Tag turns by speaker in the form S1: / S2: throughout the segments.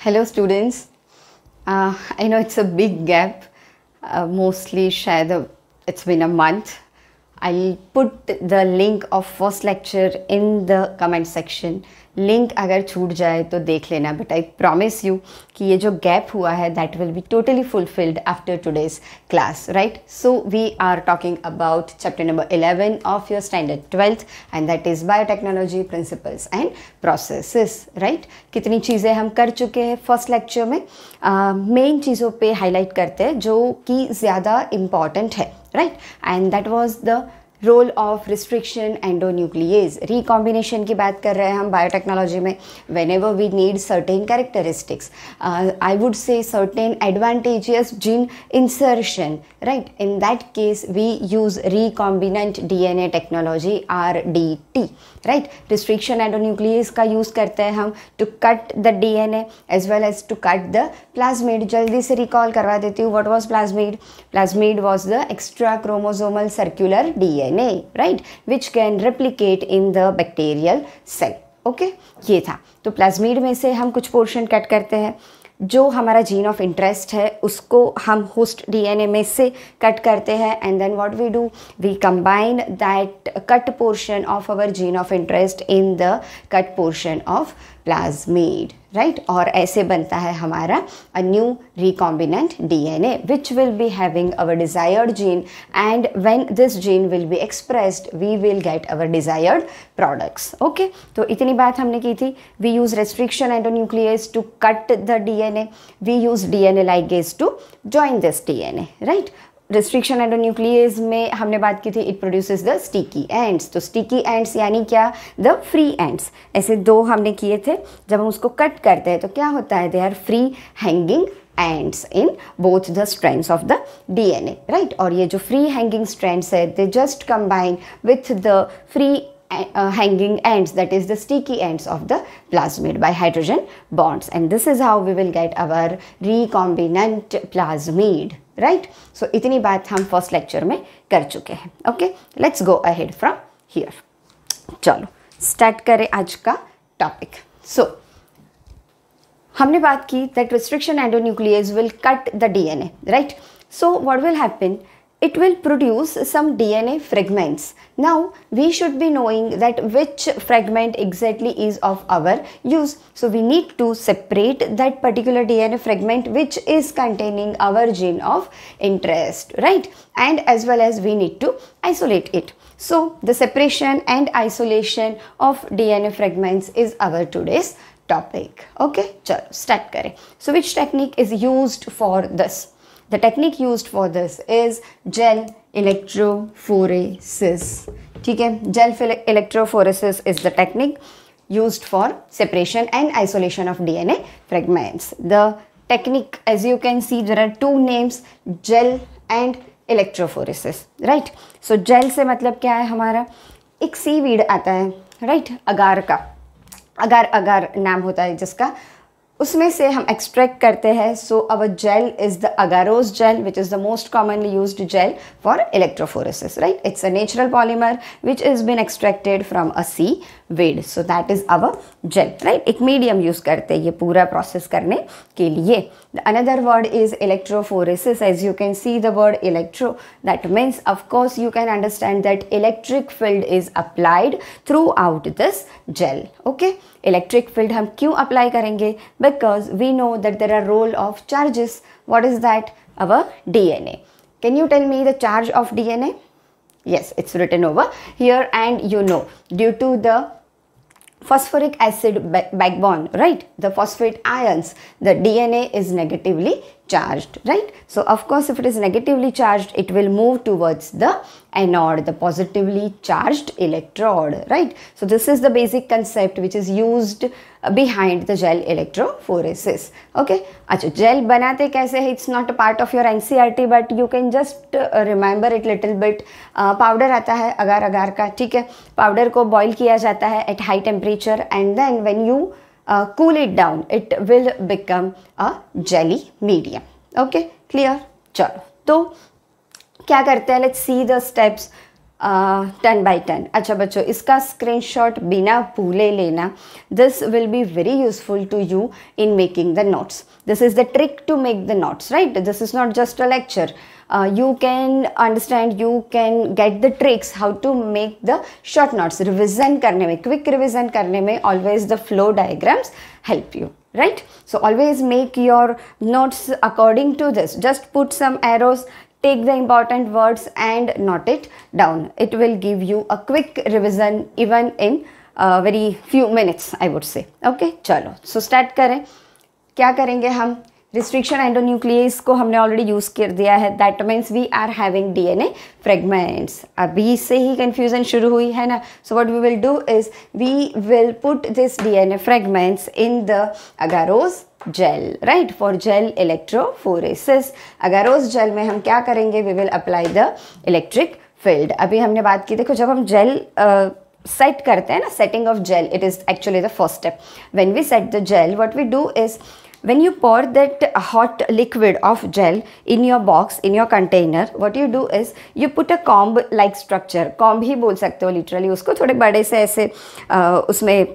S1: Hello students. I know it's a big gap. Mostly शायद it's been a month. I'll put the link of first lecture in the comment section. Link अगर छूट जाए तो देख लेना, but I promise you कि ये जो गैप हुआ है that will be totally fulfilled after today's class, right? So we are talking about chapter number 11 of your standard 12th and that is biotechnology principles and processes, right? कितनी चीज़ें हम कर चुके हैं फर्स्ट लेक्चर में. Main चीज़ों पे highlight करते हैं जो कि ज़्यादा इम्पॉर्टेंट है, right? And that was the role of restriction endonuclease. Recombination की बात कर रहे हैं हम बायोटेक्नोलॉजी में. Whenever we need certain characteristics, I would say certain advantageous gene insertion, right? In that case we use recombinant DNA technology, RDT, right? Restriction endonuclease का use करते हैं हम to cut the DNA as well as to cut the plasmid. जल्दी से recall करवा देती हूँ. What was plasmid? Plasmid was the extra chromosomal circular DNA, right, which can replicate in the bacterial cell. Okay, ये था. तो plasmid में से हम कुछ पोर्शन कट करते हैं. जो हमारा जीन ऑफ इंटरेस्ट है उसको हम होस्ट डीएनए में से कट करते हैं and then what we do, we combine that cut portion of our gene of interest in the cut portion of plasmid, right? और ऐसे बनता है हमारा a new recombinant DNA which will be having our desired gene and when this gene will be expressed we will get our desired products. Okay, तो इतनी बात हमने की थी. We use restriction endonuclease to cut the DNA. We use DNA ligase to join this DNA, right? Restriction endonuclease में हमने बात की थी it produces the sticky ends. तो स्टिकी एंड्स यानी क्या? The free ends. ऐसे दो हमने किए थे. जब हम उसको कट करते हैं तो क्या होता है? They are free hanging ends in both the strands of the DNA, right? और ये जो फ्री हैंगिंग स्ट्रैंड्स है they just combine with the free hanging ends, that is the sticky ends of the plasmid by hydrogen bonds, and this is how we will get our recombinant plasmid, right? So इतनी बात हम first lecture में कर चुके हैं. Okay, let's go ahead from here. चलो start करें आज का टॉपिक. सो हमने बात की that restriction endonuclease will cut the DNA, right? So what will happen? It will produce some DNA fragments. Now we should be knowing that which fragment exactly is of our use. So we need to separate that particular DNA fragment which is containing our gene of interest, right? And as well as we need to isolate it. So the separation and isolation of DNA fragments is our today's topic. Okay, chalo start kare. So which technique is used for this? The technique used for this is gel electrophoresis. ठीक है, gel electrophoresis is the technique used for separation and isolation of DNA fragments. The technique, as you can see, there are two names, gel and electrophoresis, right? So gel से मतलब क्या है? हमारा एक seaweed आता है, right? अगार का, अगार नाम होता है जिसका, उसमें से हम एक्सट्रैक्ट करते हैं. So our gel is the agarose gel which is the most commonly used gel for electrophoresis, right? It's a natural polymer which is been extracted from a seaweed. So that is our gel, right? एक medium use करते हैं ये पूरा process करने के लिए. Another word is electrophoresis. As you can see the word electro, that means of course you can understand that electric field is applied throughout this gel. Okay, electric field हम क्यों apply करेंगे? Because we know that there are role of charges. What is that? Our DNA. Can you tell me the charge of DNA? Yes, it's written over here, and you know, due to the phosphoric acid backbone, right? The phosphate ions, the DNA is negatively charged, right? So of course if it is negatively charged it will move towards the anode, the positively charged electrode, right? So this is the basic concept which is used behind the gel electrophoresis. Okay, अच्छा gel बनाते कैसे है? It's not a part of your NCERT but you can just remember it little bit. Powder आता है अगार का, ठीक है? Powder को बॉईल किया जाता है at high temperature and then when you cool it down it will become a jelly medium. Okay, clear? चलो तो क्या करते हैं? Let's see the steps. 10 by 10। अच्छा बच्चों, इसका स्क्रीनशॉट बिना भूले लेना। This will be very useful to you in making the notes. This is the trick to make the notes, right? This is not just a lecture. You can understand, you can get the tricks how to make the short notes. Revision करने में, quick revision करने में always the flow diagrams help you, right? So always make your notes according to this. Just put some arrows, take the important words and note it down. It will give you a quick revision even in very few minutes, I would say. Okay, चलो, so start करें। क्या करेंगे हम? Restriction endonuclease को हमने already use कर दिया है। That means we are having DNA fragments. अभी से ही कन्फ्यूजन शुरू हुई है ना। So what we will do is we will put this DNA fragments in the agarose gel, right, for gel electrophoresis. Agarose gel में हम क्या करेंगे? We will apply the electric field. अभी हमने बात की, देखो जब हम जेल सेट करते हैं ना, setting of gel, it is actually the first step. When we set the gel, what we do is when you pour that hot liquid of gel in your box, in your container, what you do is you put a comb like structure. comb ही बोल सकते हो literally उसको, थोड़े बड़े से ऐसे उसमें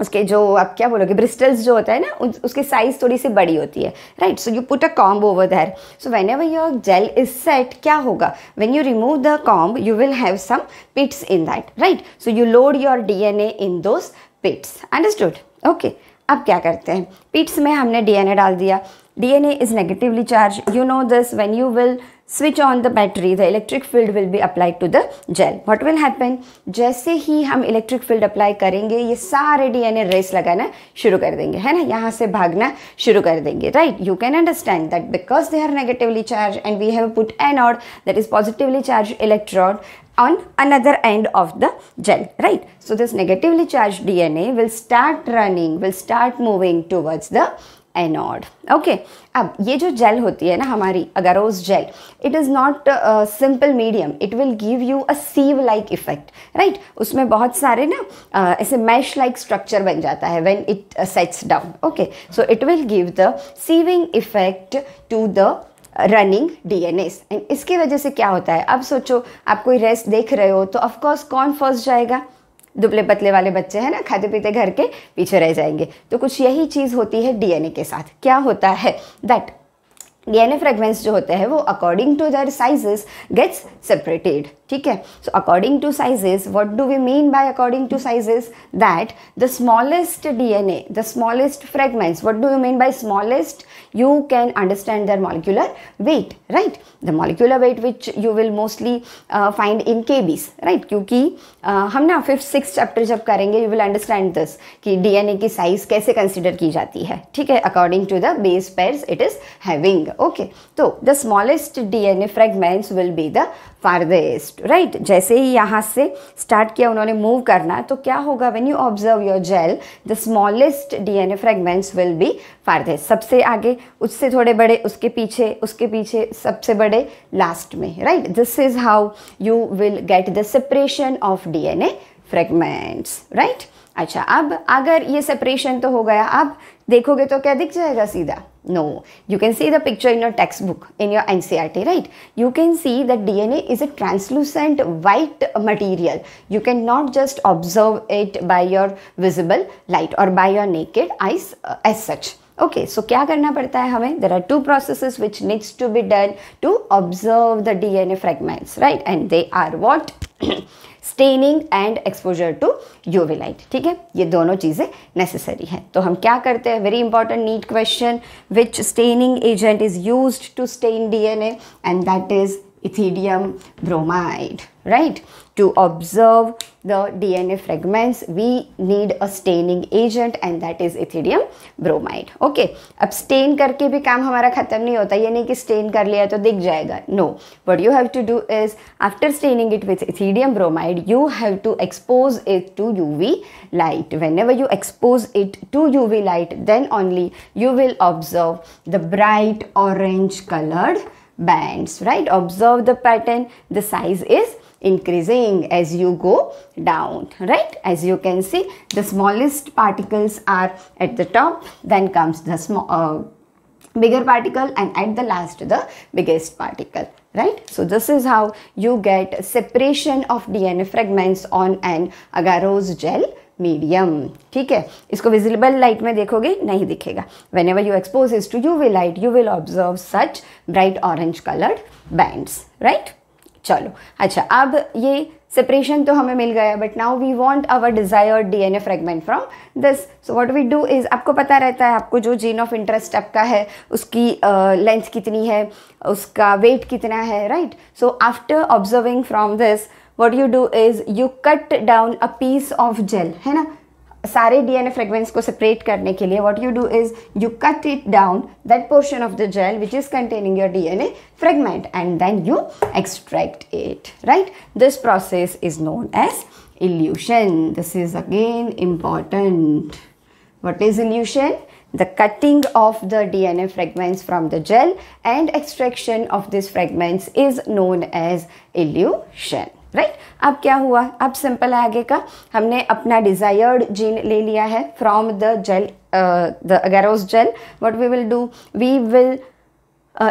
S1: उसके जो आप क्या बोलोगे, ब्रिस्टल्स जो होता है ना, उसकी साइज थोड़ी सी बड़ी होती है, right? So you put a comb over there. So whenever your gel is set, क्या होगा? When you remove the comb you will have some pits in that, right? So you load your DNA in those pits. Understood? Okay, अब क्या करते हैं? पिट्स में हमने DNA डाल दिया। DNA is negatively charge, you know this. When you will switch on the battery, the electric field will be applied to the gel. What will happen? जैसे ही हम इलेक्ट्रिक फील्ड अप्लाई करेंगे, ये सारे डीएनए रेस लगाना शुरू कर देंगे, है ना, यहाँ से भागना शुरू कर देंगे, right? You can understand that because they are negatively charge and we have put anode that is positively charge electrode on another end of the gel, right? So this negatively charged DNA will start running, will start moving towards the anode. Okay, अब ये जो gel होती है ना हमारी agarose gel, it is not simple medium, it will give you a sieve like effect, right? उसमें बहुत सारे ना ऐसे मैश लाइक स्ट्रक्चर बन जाता है when it sets down. Okay, so it will give the sieving effect to the running DNAs. And इसकी वजह से क्या होता है? अब सोचो, आप कोई रेस देख रहे हो तो ऑफकोर्स कौन फर्स्ट जाएगा? दुबले पतले वाले बच्चे हैं ना, खाते पीते घर के पीछे रह जाएंगे। तो कुछ यही चीज़ होती है डीएनए के साथ। क्या होता है? दैट डीएनए फ्रेगमेंट्स जो होते हैं वो according to their sizes gets separated, ठीक है? So according to sizes, what do we mean by according to sizes? That the smallest DNA, the smallest fragments, what do you mean by smallest? You can understand their molecular weight, right? The molecular weight which you will mostly find in kbs, right? क्योंकि हम ना 5th 6th chapter जब करेंगे you will understand this कि DNA की size कैसे consider की जाती है, ठीक है? According to the base pairs it is having, okay? तो the smallest DNA fragments will be the farthest, right? जैसे ही यहाँ से स्टार्ट किया उन्होंने मूव करना, तो क्या होगा? When you observe your gel, the smallest DNA fragments will be farthest, सबसे आगे, उससे थोड़े बड़े, उसके पीछे सबसे बड़े लास्ट में, right? This is how you will get the separation of DNA fragments, right? अच्छा, अब अगर ये सेपरेशन तो हो गया, अब देखोगे तो क्या दिख जाएगा सीधा? No, you can see the picture in your textbook, in your NCERT, right? You can see that DNA is a translucent white material. You cannot just observe it by your visible light or by your naked eyes as such. Okay, so क्या करना पड़ता है हमें? There are two processes which needs to be done to observe the DNA fragments, right? And they are what? Staining and exposure to UV light, ठीक है? ये दोनों चीज़ें नेसेसरी हैं। तो हम क्या करते हैं? Very important NEET question, which staining agent is used to stain DNA? And that is ethidium bromide, right? To observe the DNA fragments we need a staining agent and that is ethidium bromide. Okay, अब stain करके भी काम हमारा खत्म नहीं होता, ये नहीं कि stain कर लिया तो दिख जाएगा, no. What you have to do is after staining it with ethidium bromide you have to expose it to UV light. Whenever you expose it to UV light then only you will observe the bright orange colored bands, right? Observe the pattern, the size is increasing as you go down, right? As you can see, the smallest particles are at the top, then comes the bigger particle and at the last the biggest particle, right? So this is how you get separation of DNA fragments on an agarose gel medium. ठीक है, इसको visible light में देखोगे नहीं दिखेगा. Whenever you expose is to UV light you will observe such bright orange coloured bands, right? चलो अच्छा, अब ये सेपरेशन तो हमें मिल गया, but now we want our desired DNA fragment from this. So what we do is, आपको पता रहता है, आपको जो जीन ऑफ इंटरेस्ट आपका है उसकी लेंथ कितनी है, उसका वेट कितना है, right? So after observing from this what you do is you cut down a piece of gel, है ना? सारे DNA fragments को separate करने के लिए what you do is you cut it down, that portion of the gel which is containing your DNA fragment, and then you extract it, right? This process is known as elution. This is again important. What is elution? The cutting of the DNA fragments from the gel and extraction of these fragments is known as elution. Right? अब क्या हुआ, अब simple है आगे का, हमने अपना desired gene ले लिया है from the gel, the agarose gel. What we will do, we will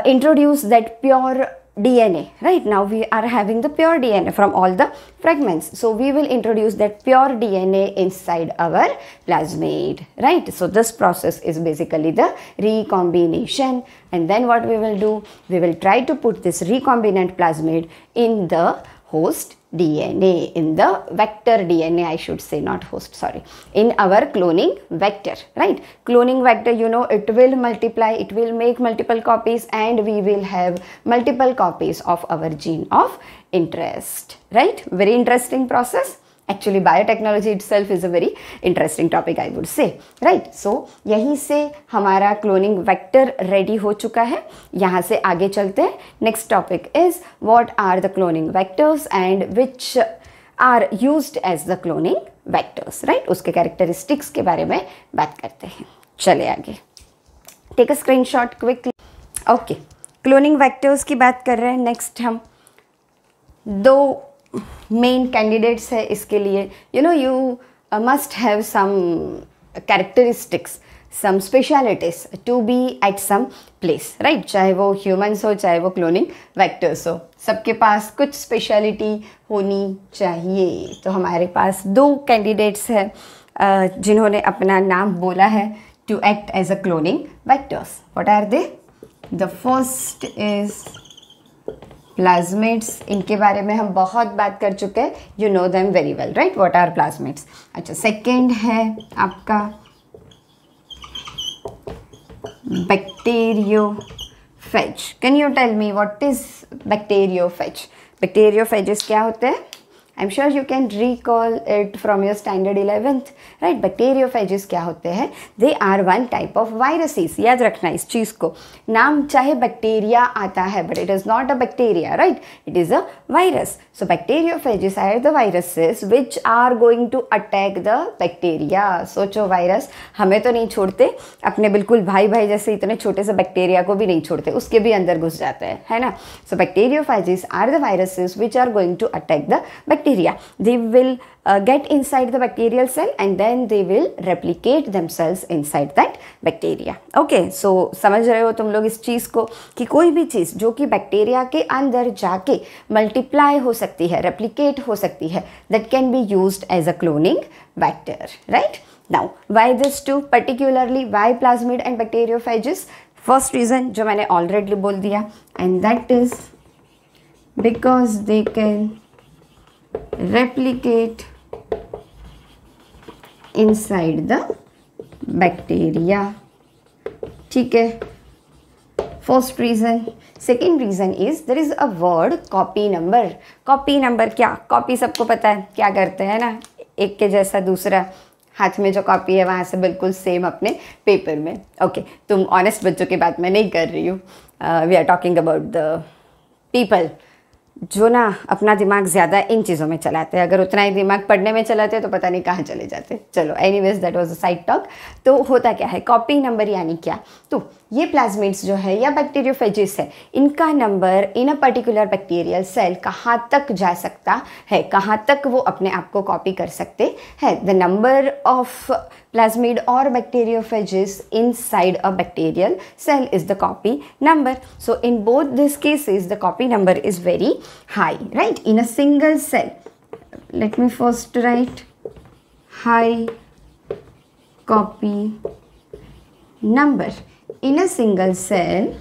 S1: introduce that pure DNA, right? Now we are having the pure DNA from all the fragments, so we will introduce that pure DNA inside our plasmid, right? So this process is basically the recombination, and then what we will do, we will try to put this recombinant plasmid in the host DNA, in the vector DNA I should say, not host, sorry, in our cloning vector, right? Cloning vector, you know, it will multiply, it will make multiple copies, and we will have multiple copies of our gene of interest, right? Very interesting process. Actually biotechnology itself is a very interesting topic, I would say, right? So यहीं से हमारा cloning vector ready हो चुका है. यहाँ से आगे चलते हैं. Next topic is what are the cloning vectors and which are used as the cloning vectors, right? उसके characteristics के बारे में बात करते हैं. चले आगे. Take a screenshot quickly. Okay, cloning vectors की बात कर रहे हैं. Next हम दो मेन कैंडिडेट्स है इसके लिए. You know, you must have some characteristics, some specialities to be at some place, right? चाहे वो ह्यूमंस हो, चाहे वो क्लोनिंग वेक्टर्स हो, सबके पास कुछ स्पेशलिटी होनी चाहिए. तो हमारे पास दो कैंडिडेट्स हैं जिन्होंने अपना नाम बोला है to act as a cloning vectors. What are they? The first is plasmids. इनके बारे में हम बहुत बात कर चुके हैं, you know them very well, right? What are plasmids. अच्छा, सेकंड है आपका bacteriophage. Can you tell me what is bacteriophage? Bacteriophages क्या होते हैं? I am sure you can recall it from your standard 11th, right? Bacteriophages क्या होते हैं? They are one type of viruses. याद रखना इस चीज़ को. नाम चाहे बैक्टीरिया आता है, but it is not a bacteria, right? It is a virus. So bacteriophages are the viruses which are going to attack the bacteria. सोचो, वायरस हमें तो नहीं छोड़ते, अपने बिल्कुल भाई भाई जैसे इतने छोटे से बैक्टीरिया को भी नहीं छोड़ते, उसके भी अंदर घुस जाते हैं, है ना? So bacteriophages are the viruses which are going to attack the bacteria. They will get inside the bacterial cell and then they will replicate themselves inside that bacteria. Okay, so समझ रहे हो तुम लोग इस चीज़ को कि कोई भी चीज़ जो कि बैक्टीरिया के अंदर जाके मल्टीप्लाई हो सकती है, रेप्लिकेट हो सकती है, that can be used as a cloning vector, right? Now, why these two particularly? Why plasmid and bacteriophages? First reason जो मैंने already बोल दिया, and that is because they can replicate inside the bacteria. ठीक है, first reason. Second reason is there is a word copy number. Copy number क्या? Copy सबको पता है क्या करते हैं ना, एक के जैसा दूसरा. हाथ में जो कॉपी है वहाँ से बिल्कुल सेम अपने पेपर में. ओके, तुम ऑनेस्ट बच्चों की बात मैं नहीं कर रही हूँ. We are talking about the people जो ना अपना दिमाग ज़्यादा इन चीज़ों में चलाते हैं. अगर उतना ही दिमाग पढ़ने में चलाते तो पता नहीं कहाँ चले जाते. चलो, anyways that was a side talk. तो होता क्या है, कॉपी नंबर यानी क्या? तो ये प्लाज्मिड्स जो है या बैक्टीरियोफेजिस है, इनका number in a particular bacterial cell कहाँ तक जा सकता है, कहाँ तक वो अपने आप को कॉपी कर सकते हैं. The number of plasmid or bacteriophagous inside a bacterial cell is the copy number. So in both these cases the copy number is very high, right? In a single cell, let me first write high copy number. In a single cell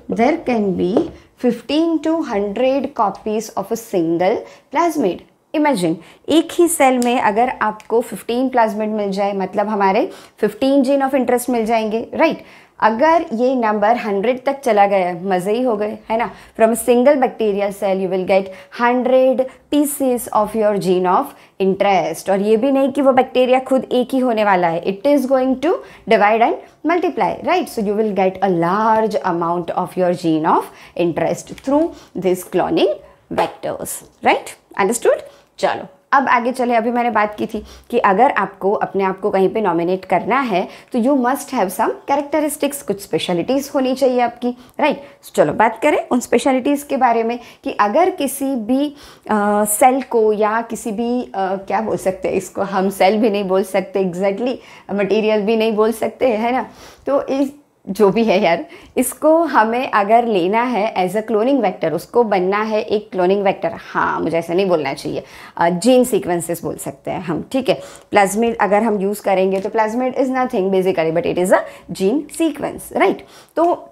S1: there can be 15 to 100 copies of a single plasmid. Imagine एक ही cell में अगर आपको 15 plasmid मिल जाए, मतलब हमारे 15 gene of interest मिल जाएंगे, right? अगर ये नंबर 100 तक चला गया, मज़े ही हो गए, है ना? From a single bacterial cell you will get 100 pieces of your gene of interest. और ये भी नहीं कि वो बैक्टीरिया खुद एक ही होने वाला है, it is going to divide and multiply, right? So you will get a large amount of your gene of interest through this cloning vectors, right? Understood? चलो अब आगे चले. अभी मैंने बात की थी कि अगर आपको अपने आप को कहीं पे नॉमिनेट करना है तो you must have some characteristics, कुछ स्पेशलिटीज़ होनी चाहिए आपकी, राइट? चलो बात करें उन स्पेशलिटीज़ के बारे में कि अगर किसी भी सेल को या किसी भी क्या बोल सकते हैं इसको, हम सेल भी नहीं बोल सकते एग्जैक्टली, मटेरियल भी नहीं बोल सकते, है ना? तो इस जो भी है यार, इसको हमें अगर लेना है एज अ क्लोनिंग वेक्टर, उसको बनना है एक क्लोनिंग वेक्टर. हाँ, मुझे ऐसा नहीं बोलना चाहिए, जीन सीक्वेंसेस बोल सकते हैं हम, ठीक है? प्लाज्मिड अगर हम यूज़ करेंगे तो plasmid is nothing basically but it is a gene sequence, right? तो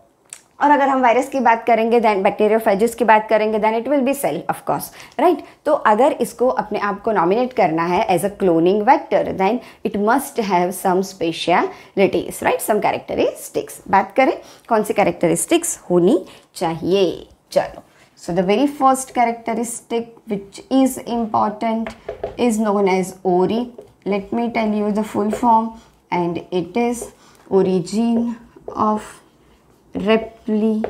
S1: और अगर हम वायरस की बात करेंगे, दैन बैक्टीरियोफेजिस की बात करेंगे, then it will be cell of course, right? तो अगर इसको अपने आप को नॉमिनेट करना है as a cloning vector, then it must have some specialities, right? Some characteristics. बात करें कौन सी कैरेक्टरिस्टिक्स होनी चाहिए. चलो, so the very first characteristic which is important is known as ORI. Let me tell you the full form, and it is origin of replication,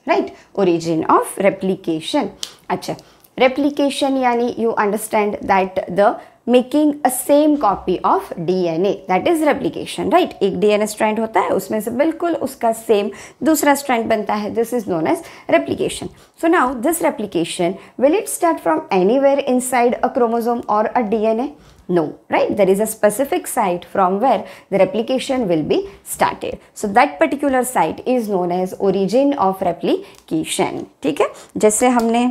S1: right? Origin of replication. अच्छा, replication यानी you understand that the making a same copy of DNA, that is replication, right? एक DNA strand होता है, उसमें से बिल्कुल उसका same दूसरा strand बनता है. This is known as replication. So now this replication, will it start from anywhere inside a chromosome or a DNA? No, right? There is a specific site from where the replication will be started. So that particular site is known as origin of replication. ठीक है? जैसे हमने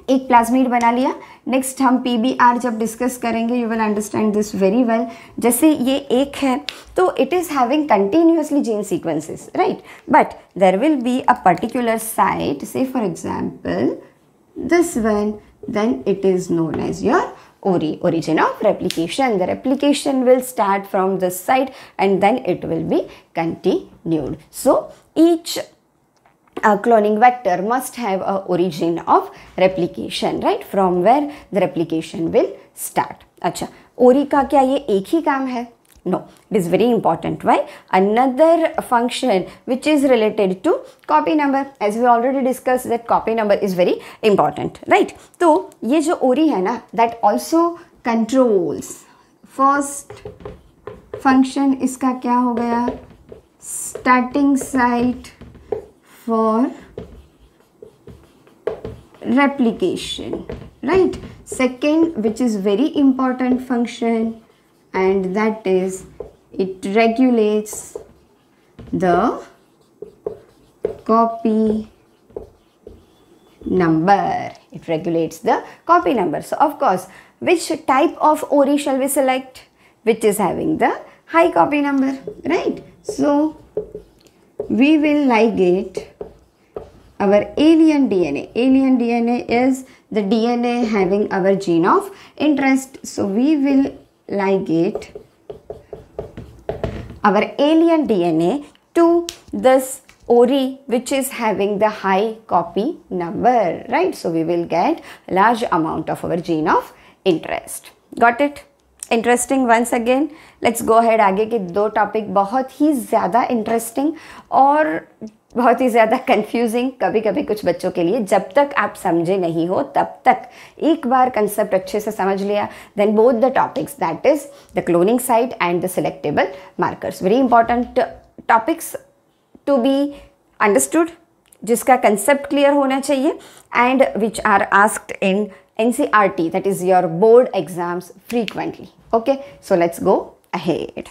S1: एक plasmid बना लिया, next हम PBR जब discuss करेंगे you will understand this very well. जैसे ये एक है तो it is having continuously gene sequences, right? But there will be a particular site, say for example this one, then it is known as your ORI, origin of replication. The replication will start from this side and then it will be continued. So each cloning vector must have a origin of replication, right? From where the replication will start. अच्छा, ORI का क्या ये एक ही काम है? No, it is very important. Why? Another function which is related to copy number, as we already discussed that copy number is very important, right? तो ये जो ORI है ना, that also controls. First function इसका क्या हो गया? Starting site for replication, right? Second, which is very important function, and that is it regulates the copy number. It regulates the copy number. So of course, which type of ORI shall we select? Which is having the high copy number, right? So we will ligate our alien DNA. Alien DNA is the DNA having our gene of interest. So we will ligate our alien DNA to this ORI which is having the high copy number, right? So we will get large amount of our gene of interest. Got it? Interesting. once again let's go ahead. आगे के दो topic बहुत ही ज़्यादा interesting और बहुत ही ज़्यादा confusing कभी कभी कुछ बच्चों के लिए। जब तक आप समझे नहीं हो तब तक एक बार कंसेप्ट अच्छे से समझ लिया, then both the topics, that is the cloning site and the selectable markers, very important topics to be understood, जिसका कंसेप्ट क्लियर होना चाहिए and which are asked in NCERT, that is your board exams frequently. Okay, so let's go ahead.